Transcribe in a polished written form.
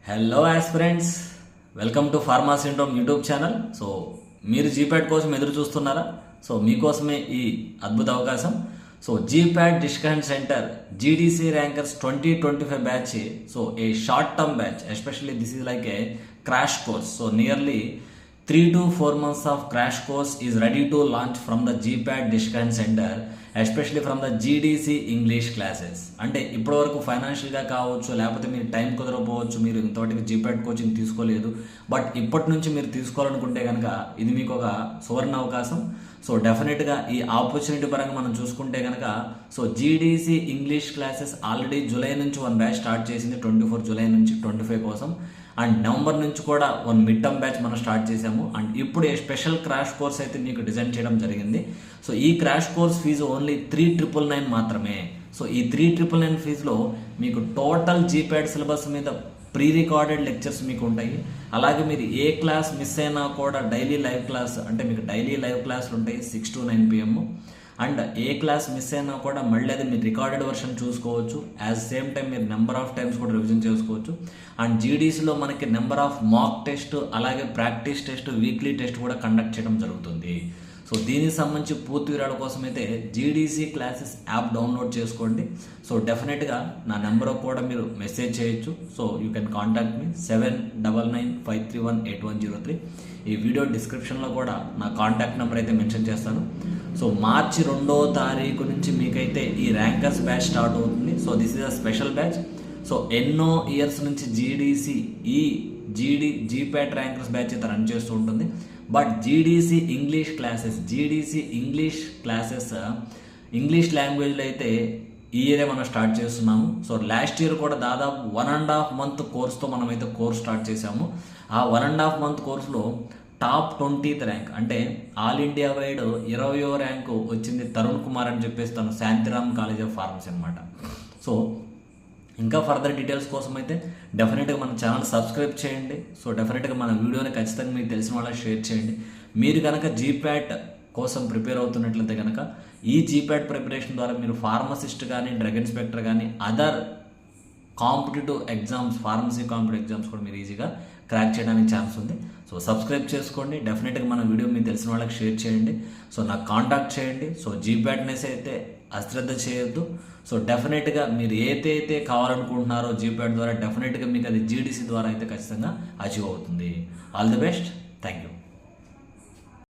Hello aspirants, welcome to pharma syndrome YouTube channel. So మీరు జీప్యాట్ కోసం ఎదురు చూస్తున్నారా? సో మీకోసమే ఈ అద్భుత అవకాశం. So జీప్యాట్ discussion centre GDC rankers 2025 batch. So A short term batch, especially this is like A crash course. So nearly 3 to 4 months of crash course is ready to launch from the GPAT discussion center, especially from the GDC English classes. అంటే ఇప్పటివరకు ఫైనాన్షియల్గా కావచ్చు, లేకపోతే మీరు time కుదరకపోవచ్చు, మీరు ఇంతవరకు జీప్యాట్ coaching తీసుకోలేదు, but ఇప్పటి నుంచి మీరు తీసుకోవాలనుకుంటే కనుక ఇది మీకు ఒక సువర్ణ అవకాశం. సో డెఫినెట్గా ఈ ఆపర్చునిటీ పరంగా మనం చూసుకుంటే కనుక so GDC English classes already July నుంచి 1 బ్యాచ్ స్టార్ట్ చేసింది, 24 జూలై నుంచి 25 కోసం. అండ్ నవంబర్ నుంచి కూడా 1 మిడ్ టర్మ్ బ్యాచ్ మనం స్టార్ట్ చేసాము. అండ్ ఇప్పుడు ఏ స్పెషల్ క్రాష్ కోర్స్ అయితే మీకు డిజైన్ చేయడం జరిగింది. సో ఈ క్రాష్ కోర్స్ ఫీజు ఓన్లీ 3,999 మాత్రమే. సో ఈ 3,999 ఫీజులో మీకు టోటల్ జీప్యాట్ సిలబస్ మీద ప్రీ రికార్డెడ్ లెక్చర్స్ మీకు ఉంటాయి. అలాగే మీరు ఏ క్లాస్ మిస్ అయినా కూడా డైలీ లైవ్ క్లాస్, అంటే మీకు డైలీ లైవ్ క్లాసులు ఉంటాయి 6 to 9 PM. And A class miss అయినా కూడా మళ్ళీ అది మీరు రికార్డెడ్ వర్షన్ చూసుకోవచ్చు. యాజ్ సేమ్ టైం మీరు నెంబర్ ఆఫ్ టైమ్స్ కూడా రివిజన్ చేసుకోవచ్చు. అండ్ జీడీసీలో మనకి నెంబర్ ఆఫ్ మాక్ టెస్ట్, అలాగే ప్రాక్టీస్ టెస్ట్, వీక్లీ టెస్ట్ కూడా కండక్ట్ చేయడం జరుగుతుంది. సో దీనికి సంబంధించి పూర్తి వివరాల కోసం అయితే జీడీసీ క్లాసెస్ యాప్ డౌన్లోడ్ చేసుకోండి. సో డెఫినెట్గా నా నెంబర్ కూడా మీరు మెసేజ్ చేయొచ్చు. So you can contact me 7999531803. ఈ వీడియో డిస్క్రిప్షన్లో కూడా నా కాంటాక్ట్ నెంబర్ అయితే మెన్షన్ చేస్తాను. సో మార్చి 2వ తారీఖు నుంచి మీకైతే ఈ ర్యాంకర్స్ బ్యాచ్ స్టార్ట్ అవుతుంది. So this is a special batch. So ఎన్నో ఇయర్స్ నుంచి జీడీసీ ఈ జీప్యాట్ ర్యాంకర్స్ బ్యాచ్ అయితే రన్ చేస్తూ ఉంటుంది. But GDC English classes English లాంగ్వేజ్లో అయితే ఈ ఇయరే మనం స్టార్ట్ చేస్తున్నాము. సో లాస్ట్ ఇయర్ కూడా దాదాపు 1.5 month కోర్స్తో మనమైతే కోర్స్ స్టార్ట్ చేసాము. ఆ 1.5 month కోర్సులో టాప్ 20th ర్యాంక్, అంటే ఆల్ ఇండియా వైడ్ 20వ ర్యాంకు వచ్చింది తరుణ్ కుమార్ అని చెప్పేసి, తను శాంతిరామ్ కాలేజ్ ఆఫ్ ఫార్మసీ అనమాట. సో ఇంకా ఫర్దర్ డీటెయిల్స్ కోసం అయితే డెఫినెట్గా మన ఛానల్ సబ్స్క్రైబ్ చేయండి. సో డెఫినెట్గా మన వీడియోని ఖచ్చితంగా మీకు తెలిసిన వాళ్ళకి షేర్ చేయండి. మీరు కనుక జీప్యాట్ కోసం ప్రిపేర్ అవుతున్నట్లయితే కనుక ఈ జీప్యాట్ ప్రిపరేషన్ ద్వారా మీరు ఫార్మసిస్ట్ కానీ, డ్రగ్ ఇన్స్పెక్టర్ కానీ, other competitive exams, pharmacy competitive exams కూడా మీరు ఈజీగా క్రాక్ చేయడానికి ఛాన్స్ ఉంది. సో సబ్స్క్రైబ్ చేసుకోండి. డెఫినెట్గా మన వీడియో మీకు తెలిసిన వాళ్ళకి షేర్ చేయండి. సో నాకు కాంటాక్ట్ చేయండి. సో జీప్యాట్నెస్ అయితే అశ్రద్ధ చేయొద్దు. సో డెఫినెట్గా మీరు ఏదైతే కావాలనుకుంటున్నారో జీప్యాట్ ద్వారా డెఫినెట్గా మీకు అది జీడీసీ ద్వారా అయితే ఖచ్చితంగా అచీవ్ అవుతుంది. All the best. Thank you.